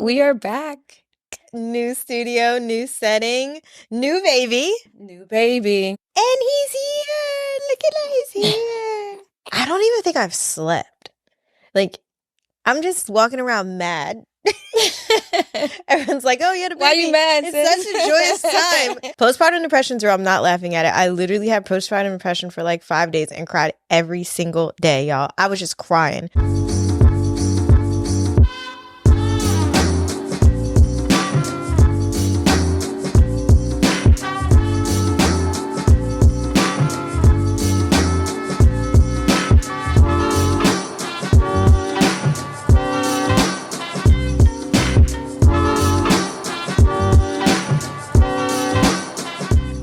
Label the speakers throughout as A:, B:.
A: We are back.
B: New studio, new setting, new baby.
A: New baby.
B: And he's here. Look at that, he's here. I don't even think I've slept. Like, I'm just walking around mad. Everyone's like, oh, you had a baby.
A: Why are you mad,
B: It's
A: sis?
B: such a joyous time. Postpartum depression's real. I'm not laughing at it. I literally had postpartum depression for like 5 days and cried every single day, y'all. I was just crying.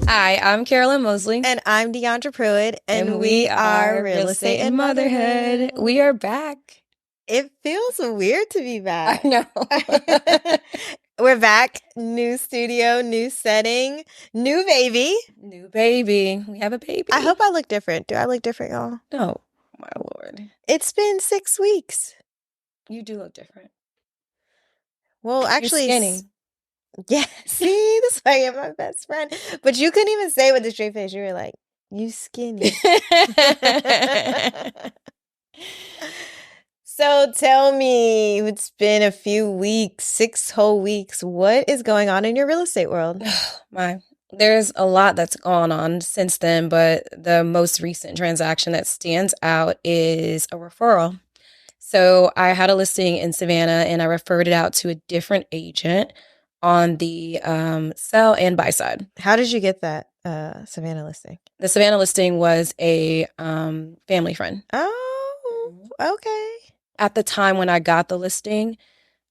A: Hi, I'm Carolyn Mosley.
B: And I'm Deandra Pruitt. And we are Real Estate and Motherhood.
A: We are back.
B: It feels weird to be back.
A: I know.
B: We're back. New studio, new setting, new baby.
A: New baby. We have a baby.
B: I hope I look different. Do I look different, y'all?
A: No, my Lord.
B: It's been 6 weeks.
A: You do look different.
B: Well, actually,
A: You're skinny.
B: Yeah, see, this is why you're my best friend. But you couldn't even say with a straight face. You were like, you skinny. So tell me, it's been a few weeks, 6 whole weeks. What is going on in your real estate world?
A: There's a lot that's gone on since then, but the most recent transaction that stands out is a referral. So I had a listing in Savannah and I referred it out to a different agent on the sell and buy side.
B: How did you get that Savannah listing?
A: The Savannah listing was a family friend.
B: Oh, okay.
A: At the time when I got the listing,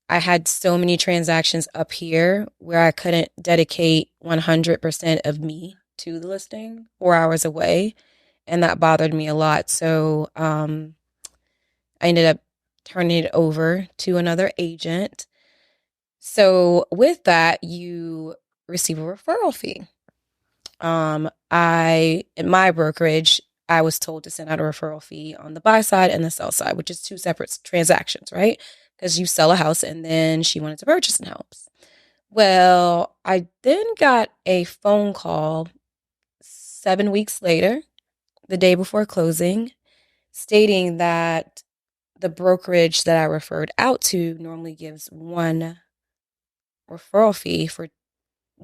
A: I had so many transactions up here where I couldn't dedicate 100% of me to the listing 4 hours away. And that bothered me a lot. So I ended up turning it over to another agent. So with that, you receive a referral fee. In my brokerage, I was told to send out a referral fee on the buy side and the sell side, which is 2 separate transactions, right? Because you sell a house and then she wanted to purchase a house. Well, I then got a phone call 7 weeks later, the day before closing, stating that the brokerage that I referred out to normally gives 1 referral fee for,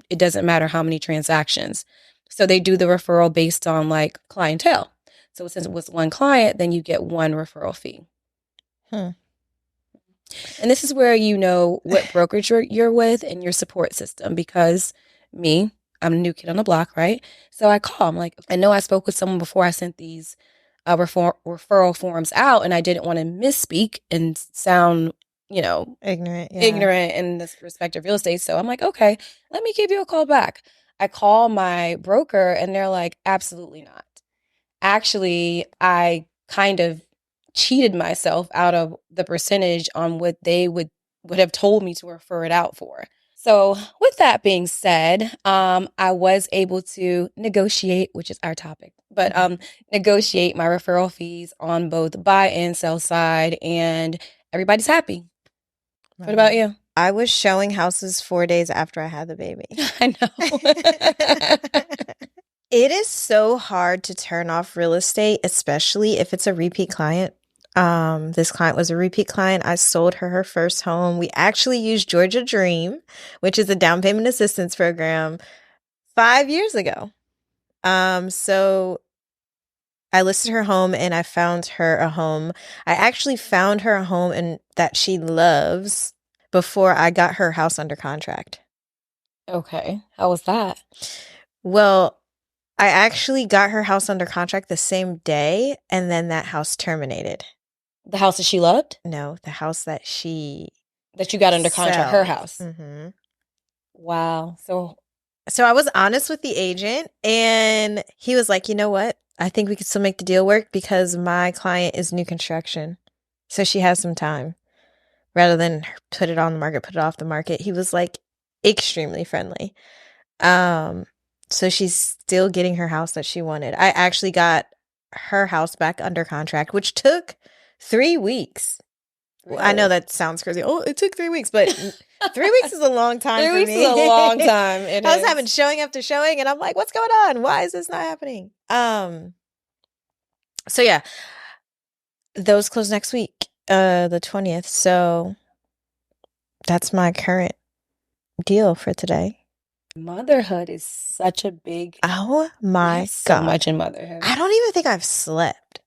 A: it doesn't matter how many transactions. So they do the referral based on like clientele. So since it was 1 client, then you get 1 referral fee. And this is where you know what brokerage you're with and your support system, because I'm a new kid on the block, right? So I call, I'm like, I know I spoke with someone before I sent these referral forms out, and I didn't want to misspeak and sound, ignorant in this respect of real estate. So I'm like, okay, let me give you a call back. I call my broker and they're like, absolutely not. Actually, I kind of cheated myself out of the percentage on what they would have told me to refer it out for. So with that being said, I was able to negotiate, which is our topic, but negotiate my referral fees on both buy and sell side, and everybody's happy. Right. What about you?
B: I was showing houses 4 days after I had the baby.
A: I know.
B: It is so hard to turn off real estate, especially if it's a repeat client. This client was a repeat client. I sold her first home. We actually used Georgia Dream, which is a down payment assistance program, 5 years ago. So I listed her home and I found her a home. I actually found her a home that she loves before I got her house under contract.
A: Okay. How was that?
B: Well, I actually got her house under contract the same day, and then that house terminated.
A: The house that she loved?
B: No, the house that you
A: got under contract, her house.
B: Mm-hmm.
A: Wow. So
B: I was honest with the agent, and he was like, you know what? I think we could still make the deal work because my client is new construction. So she has some time. Rather than put it on the market, put it off the market. He was like extremely friendly. So she's still getting her house that she wanted. I actually got her house back under contract, which took 3 weeks. I know
A: Really?
B: that sounds crazy. Oh, it took 3 weeks, but 3 weeks is a long time
A: 3
B: for
A: weeks is
B: me.
A: a long time. It
B: I was having
A: is.
B: showing after showing, and I'm like, what's going on? Why is this not happening? So yeah, those close next week, the 20th. So that's my current deal for today.
A: Motherhood is such a big,
B: Oh
A: we have
B: my
A: so
B: God.
A: much in motherhood.
B: I don't even think I've slept.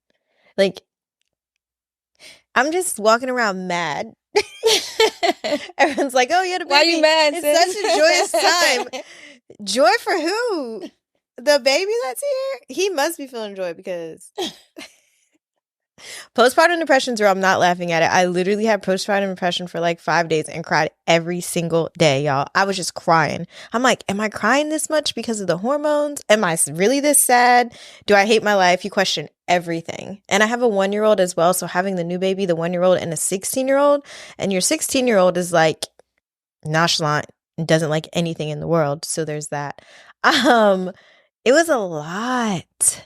B: Like, I'm just walking around mad. Everyone's like, oh, you had a
A: Why you
B: baby.
A: mad,
B: It's such a joyous time.
A: sis?
B: Joy for who? The baby that's here? He must be feeling joy because postpartum depression's real. I'm not laughing at it. I literally had postpartum depression for like 5 days and cried every single day, y'all. I was just crying. I'm like, am I crying this much because of the hormones? Am I really this sad? Do I hate my life? You question everything. And I have a 1-year-old as well. So having the new baby, the 1-year-old, and a 16-year-old, and your 16-year-old is like nonchalant and doesn't like anything in the world. So there's that. Um, it was a lot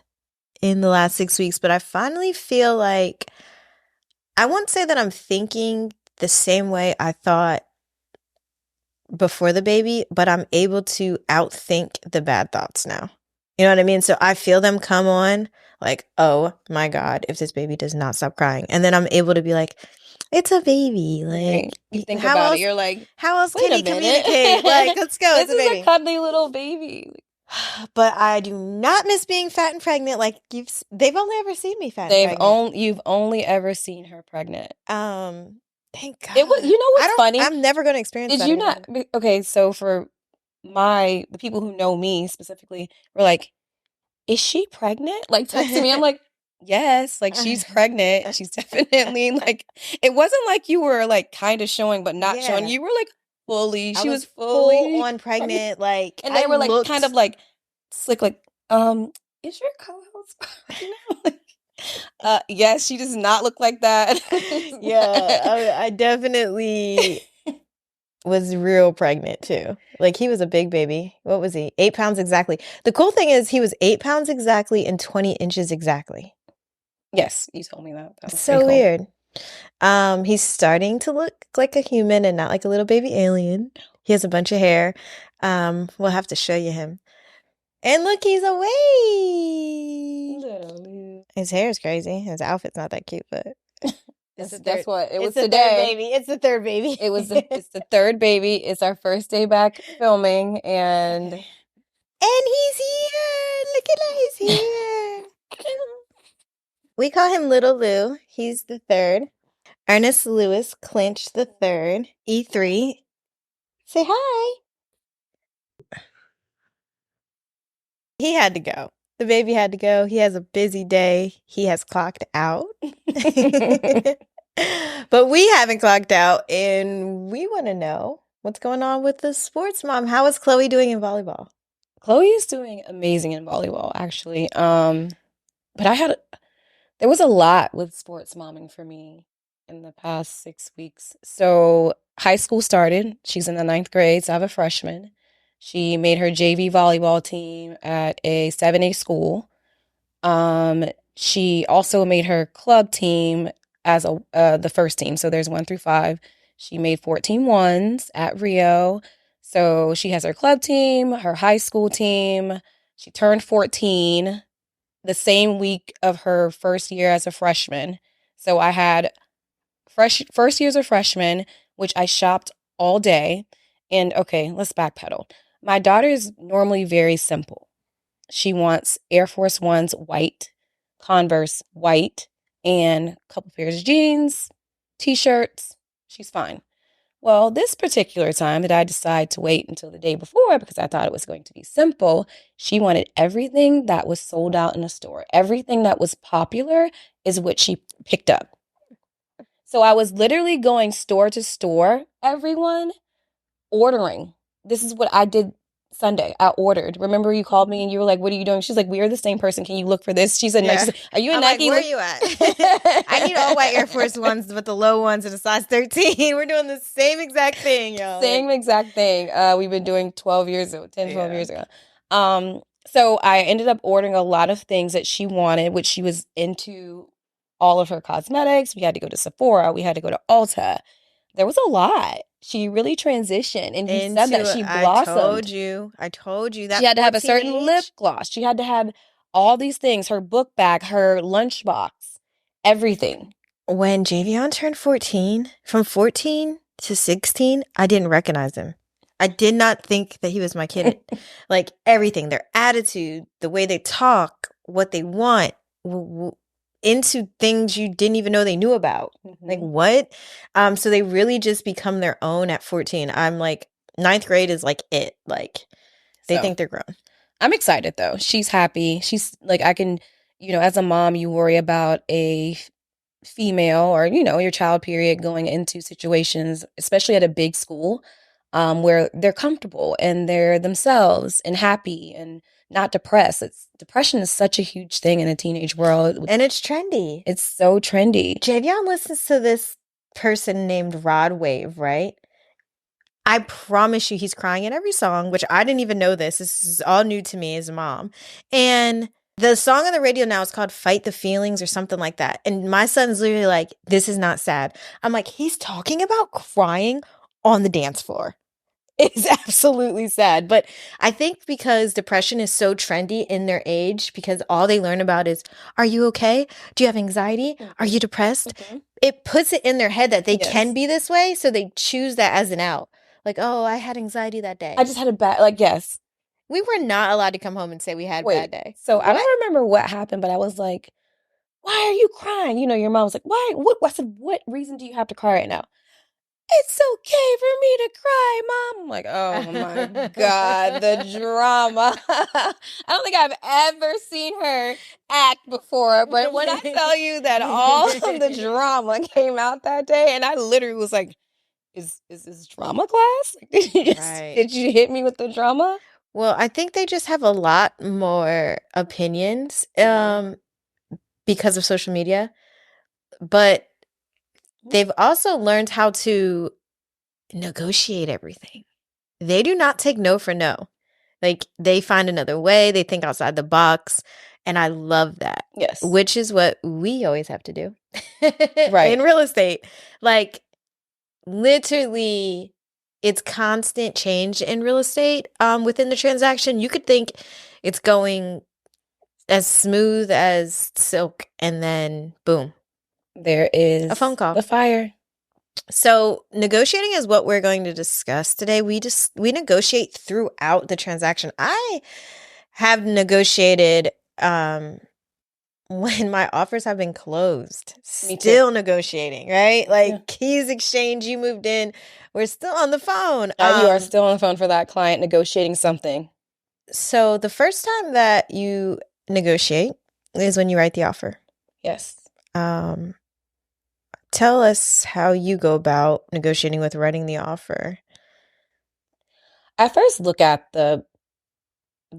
B: in the last 6 weeks, but I finally feel like I won't say that I'm thinking the same way I thought before the baby, but I'm able to outthink the bad thoughts now. You know what I mean? So I feel them come on like, oh my God, if this baby does not stop crying. And then I'm able to be like, it's a baby.
A: Right. You
B: Like,
A: think about it, you're like,
B: how else
A: wait
B: can
A: a
B: he
A: minute.
B: communicate? Like, let's go.
A: This
B: It's a
A: is a
B: baby.
A: cuddly little baby.
B: But I do not miss being fat and pregnant. Like they've only ever seen me fat and pregnant.
A: You've only ever seen her pregnant.
B: Thank
A: It was,
B: God.
A: you know what's funny?
B: I'm never going to experience
A: Did
B: that
A: you
B: again.
A: not? Okay, so for the people who know me specifically were like, is she pregnant? Like texting me. I'm like, yes, like she's pregnant. She's definitely like, it wasn't like you were like kind of showing, but not showing.
B: Yeah.
A: You were like fully,
B: I
A: she was
B: was full
A: fully
B: on
A: pregnant.
B: pregnant. Like
A: And
B: I
A: they were like kind of
B: looked
A: like slick, like, is your co-host pregnant? Like, yes, she does not look like that.
B: yeah, I definitely was real pregnant too. Like he was a big baby. What was he? 8 pounds exactly. The cool thing is he was 8 pounds exactly and 20 inches exactly.
A: Yes, you told me that. That was pretty
B: So
A: cool.
B: weird. He's starting to look like a human and not like a little baby alien. He has a bunch of hair. We'll have to show you him. And look, he's away.
A: Literally.
B: His hair is crazy. His outfit's not that cute, but it's the
A: That's
B: third.
A: what it
B: It's
A: was
B: the third
A: today.
B: baby. It's the third baby.
A: It's the third baby. It's our first day back filming, and
B: And he's here. Look at that, he's here. We call him Little Lou. He's the third. Ernest Lewis Clinch the third. E3. Say hi. He had to go. The baby had to go. He has a busy day. He has clocked out. But we haven't clocked out, and we want to know what's going on with the sports mom. How is Chloe doing in volleyball?
A: Chloe is doing amazing in volleyball, actually. But there was a lot with sports momming for me in the past 6 weeks. So high school started. She's in the ninth grade, so I have a freshman. She made her JV volleyball team at a 7A school. She also made her club team as the first team. So there's 1 through 5. She made 14 ones at Rio. So she has her club team, her high school team. She turned 14 the same week of her first year as a freshman. So I had first year as a freshman, which I shopped all day. And okay, let's backpedal. My daughter is normally very simple. She wants Air Force Ones white, Converse white, and a couple pairs of jeans, t-shirts. She's fine. Well, this particular time that I decided to wait until the day before because I thought it was going to be simple, she wanted everything that was sold out in a store. Everything that was popular is what she picked up. So I was literally going store to store, everyone, ordering. This is what I did Sunday. I ordered. Remember you called me and you were like, what are you doing? She's like, we are the same person. Can you look for this? She said, no.
B: Yeah.
A: She's like, are you a
B: I'm like,
A: Nike?
B: where are you at? I need all white Air Force Ones with the low ones and a size 13. We're doing the same exact thing, y'all.
A: Same exact thing. We've been doing 12 years ago, 10, 12
B: Yeah.
A: years ago. So I ended up ordering a lot of things that she wanted, which she was into all of her cosmetics. We had to go to Sephora. We had to go to Ulta. There was a lot. She really transitioned. And you said that
B: Into
A: she
B: I told
A: blossomed.
B: you. I told you
A: She
B: that
A: had to have a
B: 14
A: certain lip
B: age.
A: gloss. She had to have all these things, her book bag, her lunchbox, everything.
B: When Javion turned 14, from 14 to 16, I didn't recognize him. I did not think that he was my kid. Like everything, their attitude, the way they talk, what they want, into things you didn't even know they knew about. Like what? So they really just become their own at 14. I'm like, ninth grade is like it. Like they
A: So
B: think they're grown.
A: I'm excited though. She's happy. She's like, I can, as a mom, you worry about a female or, your child period going into situations, especially at a big school, where they're comfortable and they're themselves and happy and not depressed. Depression is such a huge thing in a teenage world.
B: And it's trendy.
A: It's so trendy.
B: Javion listens to this person named Rod Wave, right? I promise you he's crying in every song, which I didn't even know this. This is all new to me as a mom. And the song on the radio now is called Fight the Feelings or something like that. And my son's literally like, this is not sad. I'm like, he's talking about crying on the dance floor. It's absolutely sad. But I think because depression is so trendy in their age, because all they learn about is, are you okay? Do you have anxiety? Are you depressed? It puts it in their head that they can be this way. So they choose that as an out. Like, oh, I had anxiety that day.
A: I just had a bad, yes.
B: We were not allowed to come home and say we had a bad day.
A: So I don't remember what happened, but I was like, why are you crying? Your mom was like, why? I said, what reason do you have to cry right now? It's okay for me to cry, Mom. I'm like, oh my God, the drama. I don't think I've ever seen her act before, but when I tell you that all of the drama came out that day, and I literally was like, is this drama class? Did you hit me with the drama?
B: Well, I think they just have a lot more opinions because of social media, but they've also learned how to negotiate everything. They do not take no for no. Like they find another way, they think outside the box, and I love that.
A: Yes.
B: Which is what we always have to do.
A: Right.
B: In real estate. Like literally it's constant change in real estate within the transaction. You could think it's going as smooth as silk and then boom.
A: There is
B: a phone call.
A: The fire.
B: So negotiating is what we're going to discuss today. We negotiate throughout the transaction. I have negotiated when my offers have been closed. Still negotiating, right? Like keys exchange, you moved in. We're still on the phone.
A: You are still on the phone for that client negotiating something.
B: So the first time that you negotiate is when you write the offer.
A: Yes.
B: Tell us how you go about negotiating with writing the offer.
A: I first look at the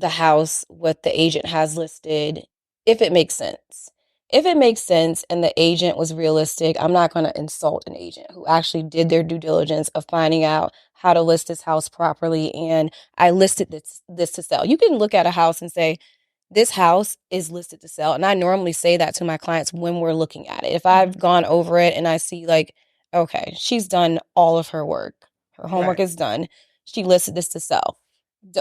A: house, what the agent has listed, if it makes sense. If it makes sense and the agent was realistic, I'm not going to insult an agent who actually did their due diligence of finding out how to list this house properly. And I listed this to sell. You can look at a house and say, this house is listed to sell. And I normally say that to my clients when we're looking at it. If I've gone over it and I see like, okay, she's done all of her work. Her homework is done. She listed this to sell.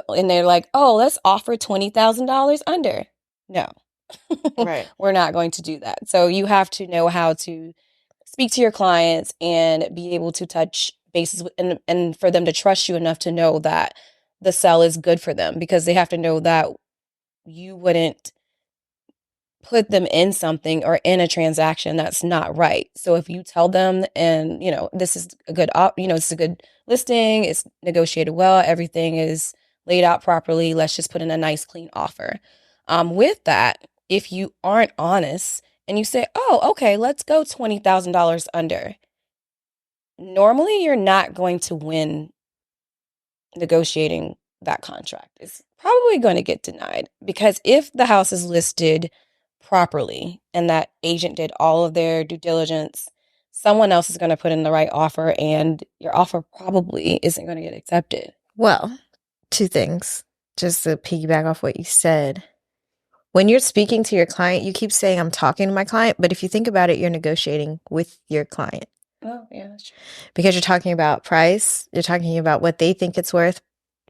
A: And they're like, oh, let's offer $20,000 under. No, we're not going to do that. So you have to know how to speak to your clients and be able to touch bases and for them to trust you enough to know that the sell is good for them, because they have to know that you wouldn't put them in something or in a transaction that's not right. So if you tell them, and this is a good it's a good listing, it's negotiated well, everything is laid out properly, let's just put in a nice clean offer. With that, if you aren't honest and you say, oh, okay, let's go $20,000 under, normally you're not going to win negotiating that contract. It's probably going to get denied, because if the house is listed properly and that agent did all of their due diligence, someone else is going to put in the right offer and your offer probably isn't going to get accepted.
B: Well, two things, just to piggyback off what you said. When you're speaking to your client, you keep saying, I'm talking to my client. But if you think about it, you're negotiating with your client
A: Oh, yeah, that's true.
B: because you're talking about price. You're talking about what they think it's worth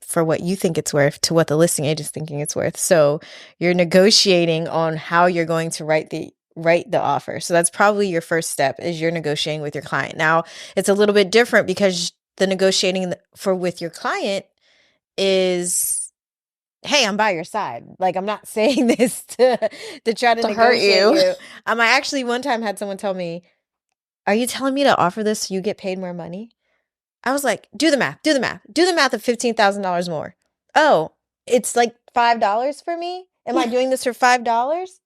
B: for what you think it's worth to what the listing agent's thinking it's worth. So you're negotiating on how you're going to write the offer. So that's probably your first step is you're negotiating with your client. Now, it's a little bit different because the negotiating for with your client is, hey, I'm by your side. Like, I'm not saying this to try to
A: To hurt
B: negotiate
A: you.
B: you. I actually one time had someone tell me, are you telling me to offer this so you get paid more money? I was like, do the math, do the math, do the math of $15,000 more. Oh, it's like $5 for me? Am I doing this for $5?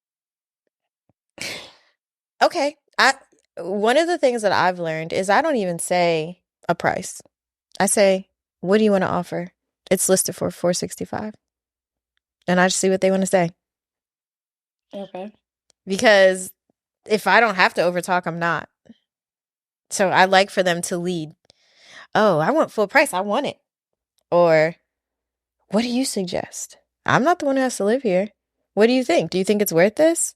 B: Okay. One of the things that I've learned is I don't even say a price. I say, what do you want to offer? It's listed for 465. And I just see what they want to say.
A: Okay.
B: Because if I don't have to overtalk, I'm not. So I like for them to lead. Oh, I want full price. I want it. Or what do you suggest? I'm not the one who has to live here. What do you think? Do you think it's worth this?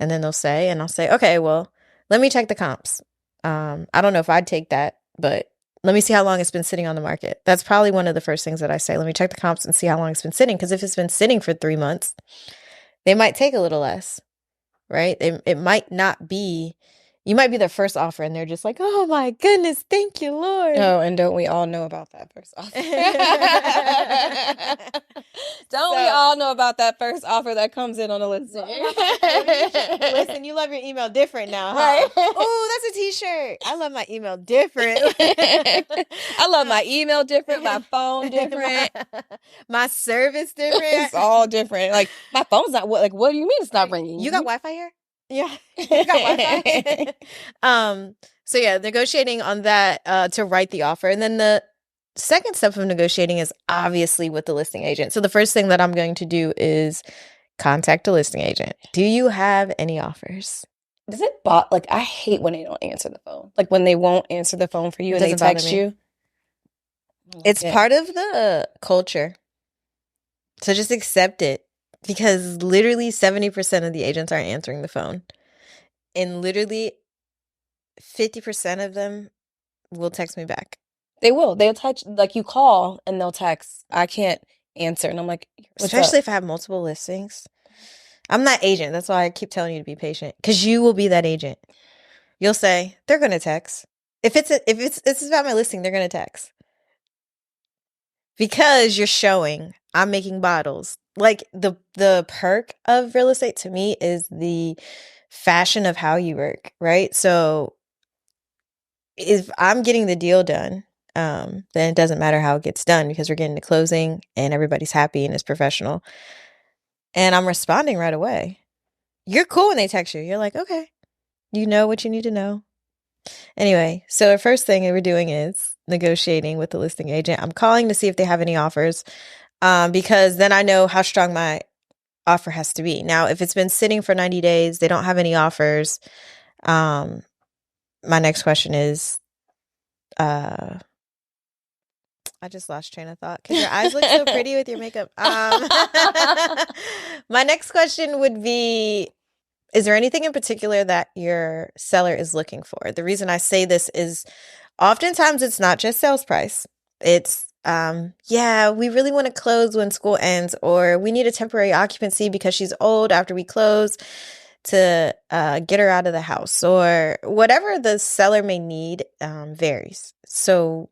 B: And then they'll say, and I'll say, okay, well, let me check the comps. I don't know if I'd take that, but let me see how long it's been sitting on the market. That's probably one of the first things that I say. Let me check the comps and see how long it's been sitting. Because if it's been sitting for 3 months, they might take a little less, right? It might not be, you might be their first offer and they're just like, oh my goodness, thank you, Lord.
A: Oh, and don't we all know about that first offer? Don't we all know about that first offer that comes in on a listing?
B: Listen, you love your email different now, huh?
A: Right.
B: Oh, that's a t-shirt. I love my email different.
A: I love my email different, my phone different.
B: My service different.
A: It's all different. Like my phone's not what do you mean it's not ringing?
B: You got Wi-Fi here? Yeah. You got Wi-Fi? So yeah, negotiating on that to write the offer. And then the second step of negotiating is obviously with the listing agent. So the first thing that I'm going to do is contact a listing agent. Do you have any offers?
A: Does it like I hate when they don't answer the phone. Like when they won't answer the phone for you
B: It
A: and they
B: doesn't bother
A: text
B: me.
A: you.
B: It's part of the culture. So just accept it because literally 70% of the agents aren't answering the phone. And literally 50% of them will text me back.
A: They will. They'll text like you call and they'll text. I can't answer. And I'm like, what's
B: Especially
A: up?
B: if I have multiple listings. I'm that agent. That's why I keep telling you to be patient. Because you will be that agent. You'll say, they're gonna text. If it's about my listing, they're gonna text. Because you're showing I'm making bottles. Like the perk of real estate to me is the fashion of how you work, right? So if I'm getting the deal done, then it doesn't matter how it gets done because we're getting to closing and everybody's happy and it's professional. And I'm responding right away. You're cool when they text you. You're like, okay, you know what you need to know. Anyway, so the first thing we're doing is negotiating with the listing agent. I'm calling to see if they have any offers because then I know how strong my offer has to be. Now, if it's been sitting for 90 days, they don't have any offers. My next question is, I just lost train of thought because your eyes look so pretty with your makeup. My next question would be, is there anything in particular that your seller is looking for? The reason I say this is oftentimes it's not just sales price. It's, yeah, we really want to close when school ends, or we need a temporary occupancy because she's old after we close to get her out of the house, or whatever the seller may need varies. So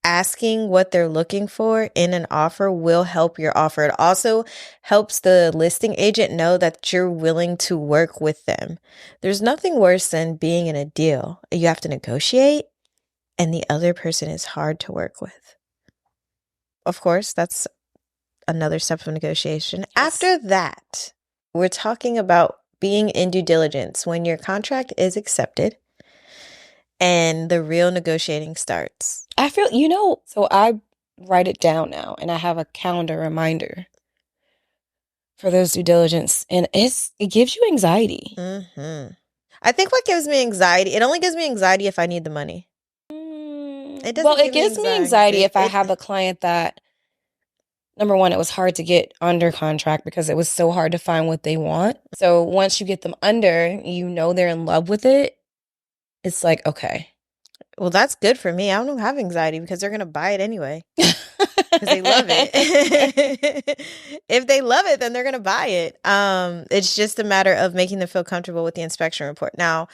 B: asking what they're looking for in an offer will help your offer. It also helps the listing agent know that you're willing to work with them. There's nothing worse than being in a deal. You have to negotiate and the other person is hard to work with. Of course, that's another step of negotiation. Yes. After that, we're talking about being in due diligence when your contract is accepted and the real negotiating starts.
A: I feel, so I write it down now and I have a calendar reminder for those due diligence and it gives you anxiety.
B: Mm-hmm. I think what gives me anxiety, it only gives me anxiety if I need the money. It doesn't
A: Well, it gives me anxiety if I have a client that number one, it was hard to get under contract because it was so hard to find what they want. So once you get them under, you know they're in love with it. It's like, okay.
B: Well, that's good for me. I don't have anxiety because they're going to buy it anyway because they love it. If they love it, then they're going to buy it. It's just a matter of making them feel comfortable with the inspection report. Now,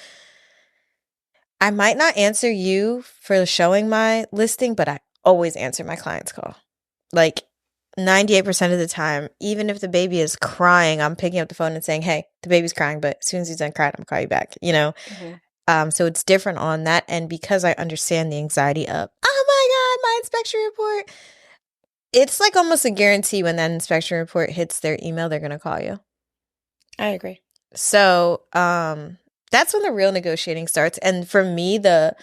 B: I might not answer you for showing my listing, but I always answer my client's call. Like 98% of the time, even if the baby is crying, I'm picking up the phone and saying, hey, the baby's crying, but as soon as he's done crying, I'm gonna call you back, you know? So it's different on that. And because I understand the anxiety of, oh my God, my inspection report, it's like almost a guarantee when that inspection report hits their email, they're going to call you.
A: I agree.
B: So that's when the real negotiating starts. And for me, the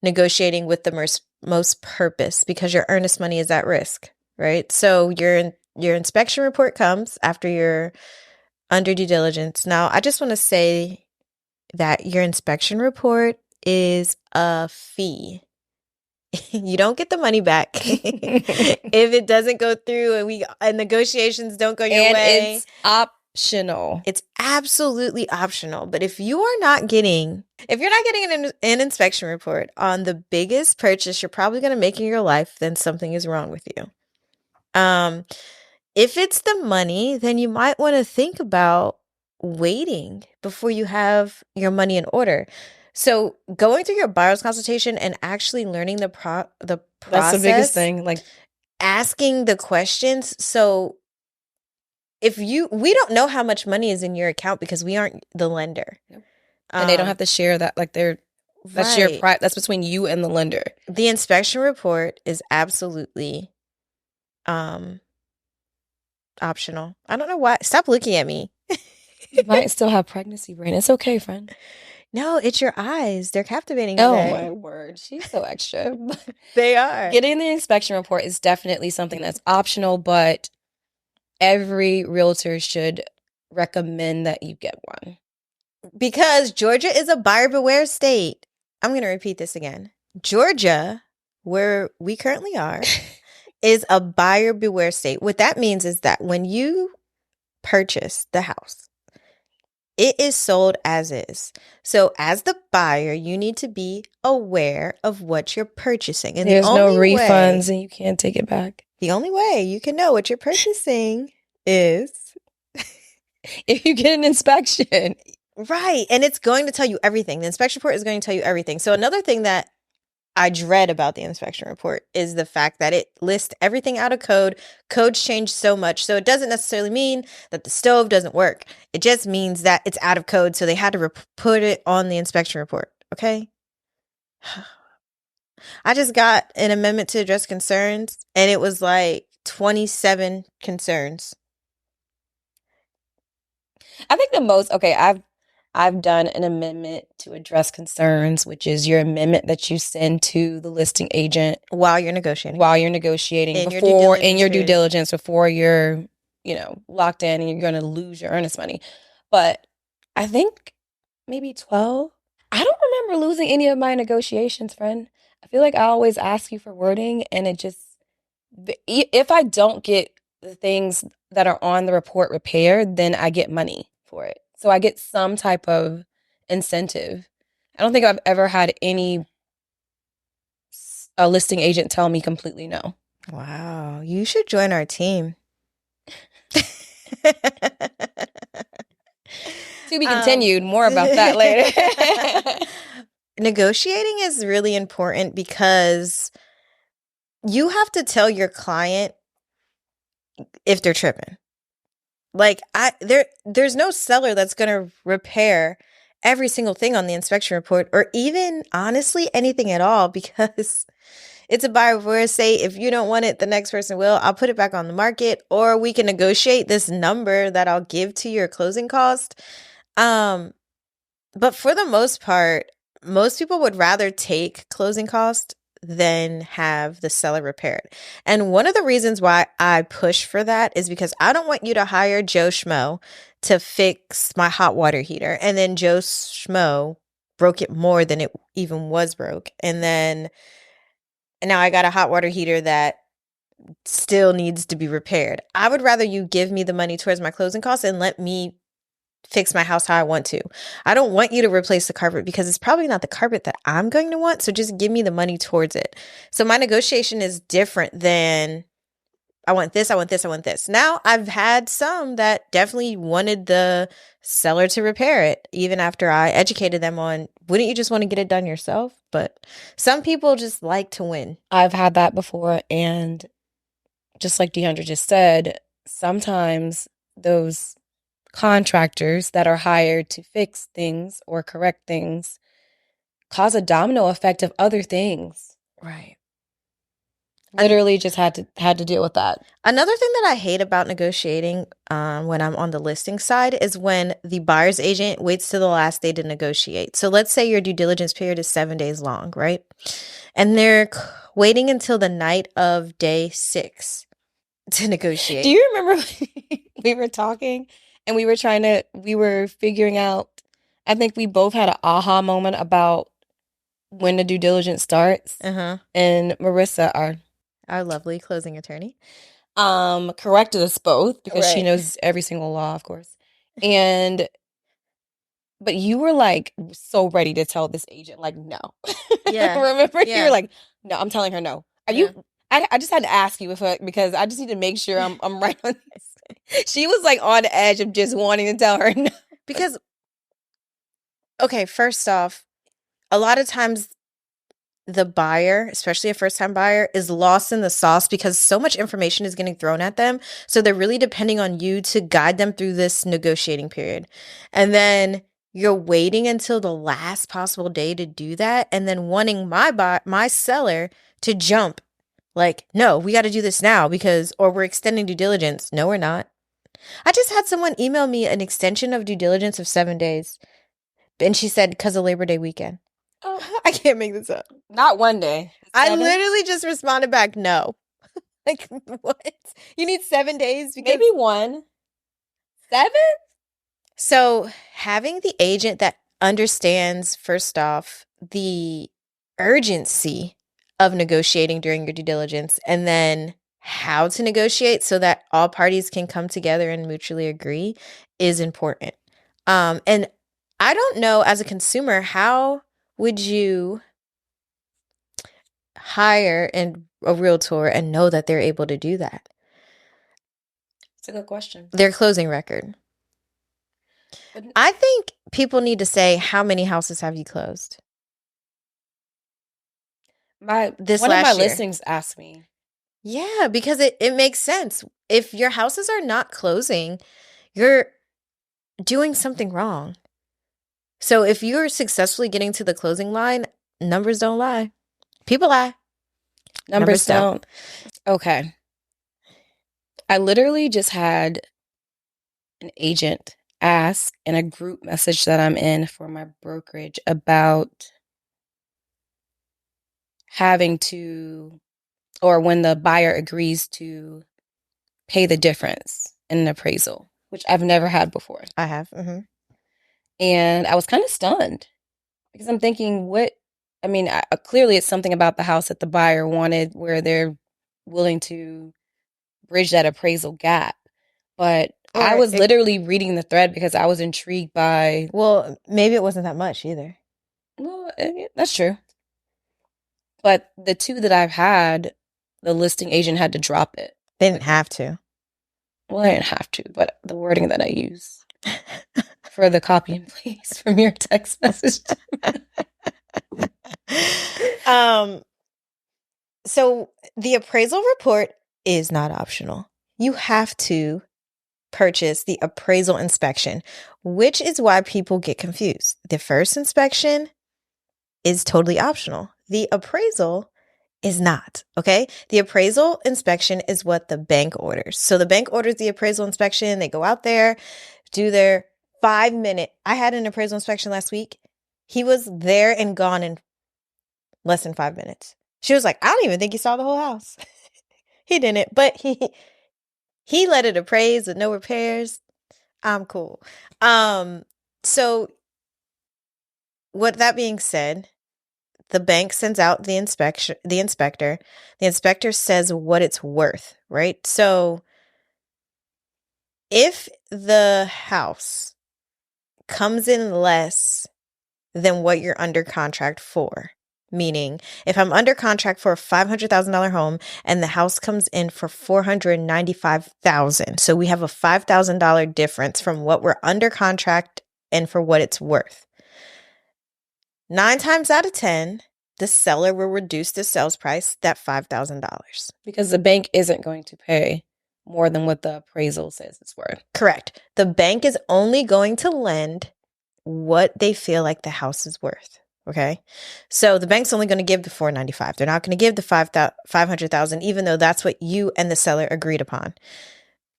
B: negotiating with the most purpose, because your earnest money is at risk, right? So your inspection report comes after you're under due diligence. Now, I just want to say that your inspection report is a fee. You don't get the money back if it doesn't go through and negotiations don't go your way.
A: It's optional.
B: It's absolutely optional. But if you're not getting an inspection report on the biggest purchase you're probably going to make in your life, then something is wrong with you. If it's the money, then you might want to think about waiting before you have your money in order. So going through your buyer's consultation and actually learning the process.
A: That's the biggest thing. Like
B: asking the questions. So we don't know how much money is in your account because we aren't the lender.
A: And they don't have to share that. Like that's your that's between you and the lender.
B: The inspection report is absolutely optional. I don't know why. Stop looking at me.
A: You might still have pregnancy brain. It's okay, friend.
B: No, it's your eyes. They're captivating
A: today.
B: Oh
A: my word. She's so extra.
B: They are.
A: Getting the inspection report is definitely something that's optional, but every realtor should recommend that you get one.
B: Because Georgia is a buyer beware state. I'm going to repeat this again. Georgia, where we currently are, is a buyer beware state. What that means is that when you purchase the house, it is sold as is. So as the buyer, you need to be aware of what you're purchasing. And
A: there's no refunds and you can't take it back.
B: The only way you can know what you're purchasing is
A: if you get an inspection.
B: Right. And it's going to tell you everything. The inspection report is going to tell you everything. So another thing that I dread about the inspection report is the fact that it lists everything out of code. Codes change so much. So it doesn't necessarily mean that the stove doesn't work. It just means that it's out of code. So they had to put it on the inspection report. Okay. I just got an amendment to address concerns and it was like 27 concerns.
A: I think I've done an amendment to address concerns, which is your amendment that you send to the listing agent
B: while you're negotiating.
A: In your due diligence before you're, locked in and you're going to lose your earnest money. But I think maybe 12. I don't remember losing any of my negotiations, friend. I feel like I always ask you for wording and it just, if I don't get the things that are on the report repaired, then I get money for it. So I get some type of incentive. I don't think I've ever had a listing agent tell me completely no.
B: Wow. You should join our team.
A: To be continued. More about that later.
B: Negotiating is really important because you have to tell your client if they're tripping. Like there's no seller that's going to repair every single thing on the inspection report or even honestly anything at all because it's a buyer beware state. If you don't want it, the next person will. I'll put it back on the market or we can negotiate this number that I'll give to your closing cost. But for the most part, most people would rather take closing cost than have the seller repair it. And one of the reasons why I push for that is because I don't want you to hire Joe Schmo to fix my hot water heater. And then Joe Schmo broke it more than it even was broke. And now I got a hot water heater that still needs to be repaired. I would rather you give me the money towards my closing costs and let me fix my house how I want to. I don't want you to replace the carpet because it's probably not the carpet that I'm going to want. So just give me the money towards it. So my negotiation is different than I want this, I want this, I want this. Now, I've had some that definitely wanted the seller to repair it, even after I educated them on, wouldn't you just want to get it done yourself? But some people just like to win.
A: I've had that before. And just like Deandra just said, sometimes those contractors that are hired to fix things or correct things cause a domino effect of other things.
B: Right.
A: Literally just had to deal with that.
B: Another thing that I hate about negotiating when I'm on the listing side is when the buyer's agent waits to the last day to negotiate. So let's say your due diligence period is 7 days long, right? And they're waiting until the night of day 6 to negotiate.
A: Do you remember we were talking and we were figuring out, I think we both had an aha moment about when the due diligence starts.
B: Uh-huh.
A: And Marissa,
B: Our lovely closing attorney,
A: corrected us both because she
B: right.
A: knows every single law, of course. And but you were like so ready to tell this agent, like, no.
B: Yeah.
A: Remember? You
B: Yeah.
A: were like, no, I'm telling her no. Are
B: Yeah.
A: you I just had to ask you because I just need to make sure I'm right on this. She was like on the edge of just wanting to tell her no.
B: Because, okay, first off, a lot of times the buyer, especially a first time buyer, is lost in the sauce because so much information is getting thrown at them. So they're really depending on you to guide them through this negotiating period. And then you're waiting until the last possible day to do that and then wanting my seller to jump like, "No, we got to do this now because or we're extending due diligence." No, we're not. I just had someone email me an extension of due diligence of 7 days. And she said because of Labor Day weekend.
A: Oh,
B: I can't make this up.
A: not one day.
B: I
A: 7?
B: literally just responded back, no. Like, what? You need 7 days? Because
A: Maybe 1. 7?
B: so having the agent that understands, first off, the urgency of negotiating during your due diligence and then how to negotiate so that all parties can come together and mutually agree is important. And I don't know, as a consumer, how would you hire a realtor and know that they're able to do that?
A: It's a good question.
B: Their closing record.
A: But
B: I think people need to say, how many houses have you closed? This
A: one of my
B: last year.
A: listings asked me.
B: Yeah, because it makes sense. If your houses are not closing, you're doing something wrong. So if you're successfully getting to the closing line, numbers don't lie. People lie.
A: Numbers don't. Okay. I literally just had an agent ask in a group message that I'm in for my brokerage about having to, or when the buyer agrees to pay the difference in an appraisal, which I've never had before.
B: I have. Mm-hmm.
A: And I was kind of stunned because I'm thinking, clearly it's something about the house that the buyer wanted where they're willing to bridge that appraisal gap. But I was literally reading the thread because I was intrigued by.
B: Well, maybe it wasn't that much either.
A: Well, that's true. But the two that I've had, the listing agent had to drop it.
B: They didn't have to.
A: Well, I didn't have to, but the wording that I use for the copy and paste from your text message.
B: So the appraisal report is not optional. You have to purchase the appraisal inspection, which is why people get confused. The first inspection is totally optional. The appraisal is not, okay? The appraisal inspection is what the bank orders. So the bank orders the appraisal inspection. They go out there, do their 5-minute. I had an appraisal inspection last week. He was there and gone in less than 5 minutes. She was like, I don't even think he saw the whole house. He didn't, but he let it appraise with no repairs. I'm cool. So with that being said, The bank sends out the inspection, the inspector. The inspector says what it's worth, right? So if the house comes in less than what you're under contract for, meaning if I'm under contract for a $500,000 home and the house comes in for $495,000, so we have a $5,000 difference from what we're under contract and for what it's worth. 9 times out of 10, the seller will reduce the sales price that $5,000.
A: Because the bank isn't going to pay more than what the appraisal says it's worth.
B: Correct. The bank is only going to lend what they feel like the house is worth. Okay. So the bank's only going to give the $495,000. They're not going to give the $500,000, even though that's what you and the seller agreed upon.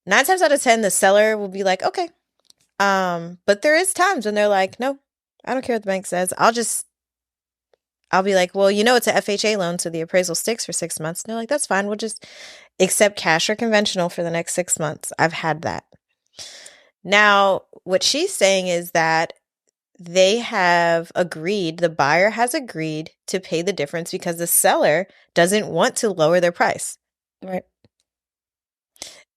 B: 9 times out of 10, the seller will be like, okay. But there is times when they're like, no, I don't care what the bank says. I'll be like, well, it's a FHA loan, so the appraisal sticks for 6 months. And they're like, that's fine. We'll just accept cash or conventional for the next 6 months. I've had that. Now, what she's saying is that they have agreed, the buyer has agreed to pay the difference because the seller doesn't want to lower their price.
A: Right.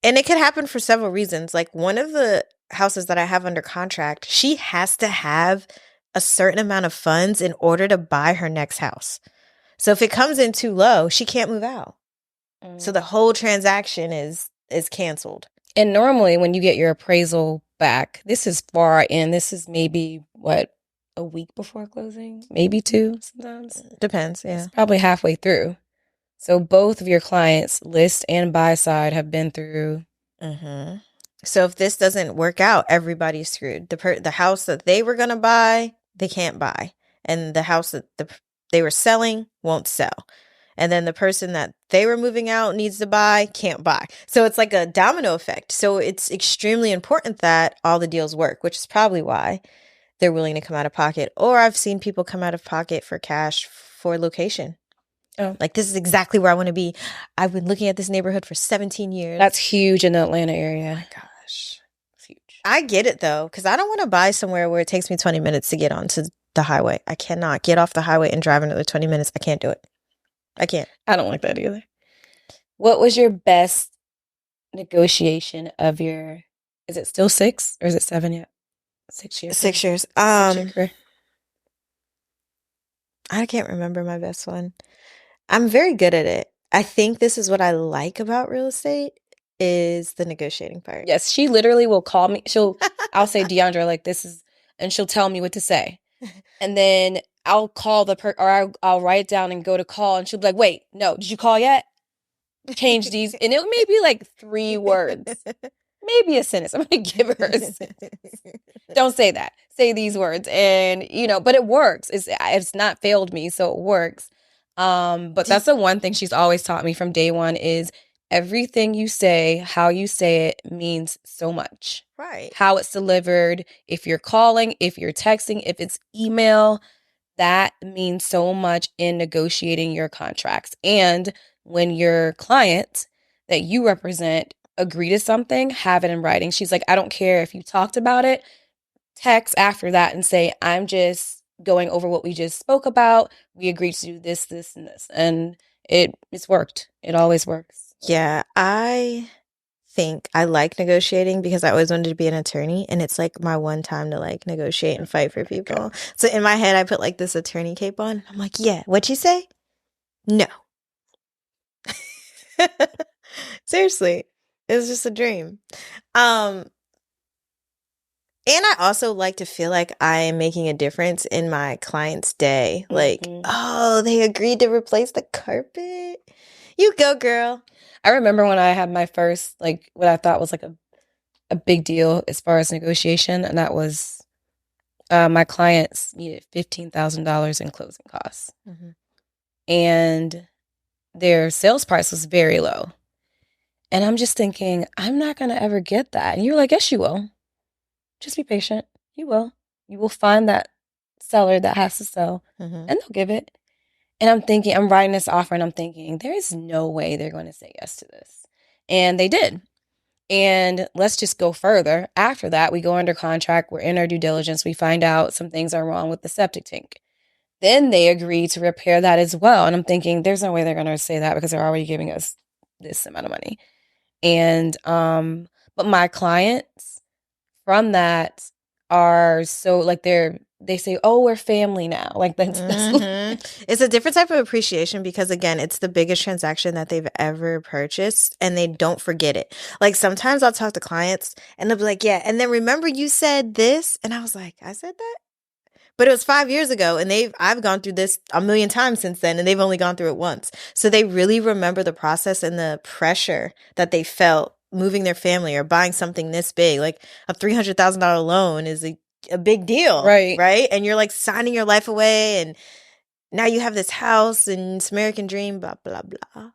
B: And it could happen for several reasons. Like one of the houses that I have under contract, she has to have a certain amount of funds in order to buy her next house. So if it comes in too low, she can't move out. So the whole transaction is canceled.
A: And normally when you get your appraisal back, this is far in. This is maybe, a week before closing? Maybe 2 sometimes.
B: Depends, yeah.
A: It's probably halfway through. So both of your clients, list and buy side, have been through.
B: Mm-hmm. So if this doesn't work out, everybody's screwed. The house that they were going to buy, they can't buy. And the house that they were selling won't sell. And then the person that they were moving out needs to buy, can't buy. So it's like a domino effect. So it's extremely important that all the deals work, which is probably why they're willing to come out of pocket. Or I've seen people come out of pocket for cash for location.
A: Oh.
B: Like, this is exactly where I want to be. I've been looking at this neighborhood for 17 years.
A: That's huge in the Atlanta area.
B: Oh my gosh. It's huge. I get it, though, because I don't want to buy somewhere where it takes me 20 minutes to get onto the highway. I cannot get off the highway and drive another 20 minutes. I can't do it. I can't.
A: I don't like that either. What was your best negotiation of your, is it still 6 or is it 7 yet? 6 years.
B: 6 years.
A: 6-year career.
B: I can't remember my best one. I'm very good at it. I think this is what I like about real estate is the negotiating part.
A: Yes, she literally will call me. I'll say, Deandra, like this is, and she'll tell me what to say. And then I'll call I'll write it down and go to call, and she'll be like, wait, no, did you call yet? Change these. And it may be like 3 words. Maybe a sentence. I'm going to give her a sentence. Don't say that. Say these words. And, but it works. It's not failed me, so it works. But that's the one thing she's always taught me from day one is everything you say, how you say it means so much.
B: Right.
A: How it's delivered, if you're calling, if you're texting, if it's email, that means so much in negotiating your contracts. And when your client that you represent agree to something, have it in writing. She's like, I don't care if you talked about it, text after that and say, I'm just going over what we just spoke about. We agreed to do this, this, and this. And it's worked. It always works.
B: Yeah, I think I like negotiating because I always wanted to be an attorney, and it's like my one time to like negotiate and fight for people. So in my head, I put like this attorney cape on. I'm like, yeah, what'd you say? No. Seriously, it was just a dream. And I also like to feel like I am making a difference in my client's day. Like, oh, they agreed to replace the carpet. You go, girl.
A: I remember when I had my first, like, what I thought was like a big deal as far as negotiation, and that was my clients needed $15,000 in closing costs. Mm-hmm. And their sales price was very low. And I'm just thinking, I'm not going to ever get that. And you're like, yes, you will. Just be patient. You will. You will find that seller that has to sell, and they'll give it. And I'm thinking, I'm writing this offer, and I'm thinking, there is no way they're going to say yes to this. And they did. And let's just go further. After that, we go under contract. We're in our due diligence. We find out some things are wrong with the septic tank. then they agree to repair that as well. And I'm thinking, there's no way they're going to say that because they're already giving us this amount of money. And, but my clients from that are so like they say, oh, we're family now. Like that's
B: It's a different type of appreciation because again, it's the biggest transaction that they've ever purchased and they don't forget it. Like sometimes I'll talk to clients and they'll be like, yeah, and then remember you said this? And I was like, I said that? But it was 5 years ago and I've gone through this a million times since then and they've only gone through it once. So they really remember the process and the pressure that they felt moving their family or buying something this big. Like a $300,000 loan is a big deal,
A: right.
B: right? And you're like signing your life away and now you have this house and this American dream, blah, blah, blah.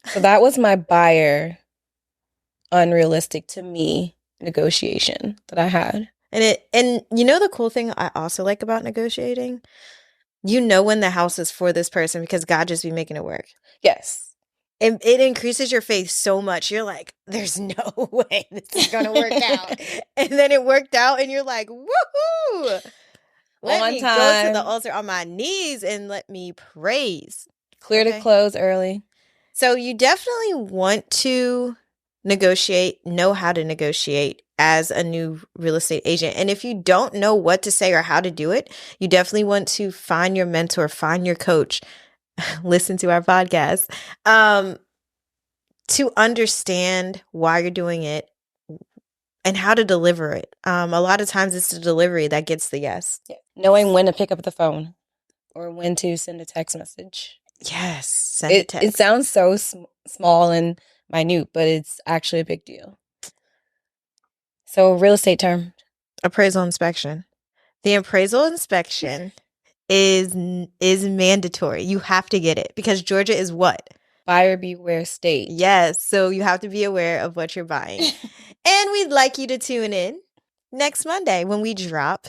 A: So that was my buyer unrealistic to me negotiation that I had.
B: And you know the cool thing I also like about negotiating? You know when the house is for this person because God just be making it work.
A: Yes.
B: It increases your faith so much. You're like, there's no way this is going to work out. And then it worked out and you're like, woohoo! Let me go to the altar on my knees and let me praise.
A: Clear to close early.
B: So you definitely want to negotiate, know how to negotiate as a new real estate agent. And if you don't know what to say or how to do it, you definitely want to find your mentor, find your coach, listen to our podcast, to understand why you're doing it and how to deliver it. A lot of times it's the delivery that gets the yes.
A: Yeah. Knowing when to pick up the phone or when to send a text message.
B: Yes, send a text.
A: It sounds so small and minute, but it's actually a big deal. So real estate term.
B: Appraisal inspection. The appraisal inspection is mandatory. You have to get it because Georgia is what?
A: Buyer beware state.
B: Yes, so you have to be aware of what you're buying. And we'd like you to tune in next Monday when we drop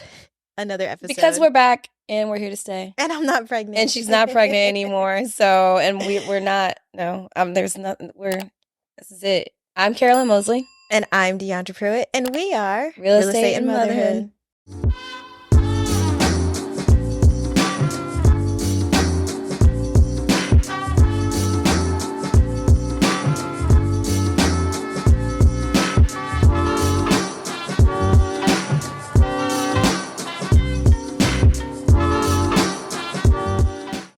B: another episode.
A: Because we're back and we're here to stay.
B: And I'm not pregnant.
A: And she's not pregnant anymore. So, and we're not, no, there's nothing, this is it. I'm Carolyn Mosley.
B: And I'm Deandra Pruitt. And we are
A: Real Estate and Motherhood.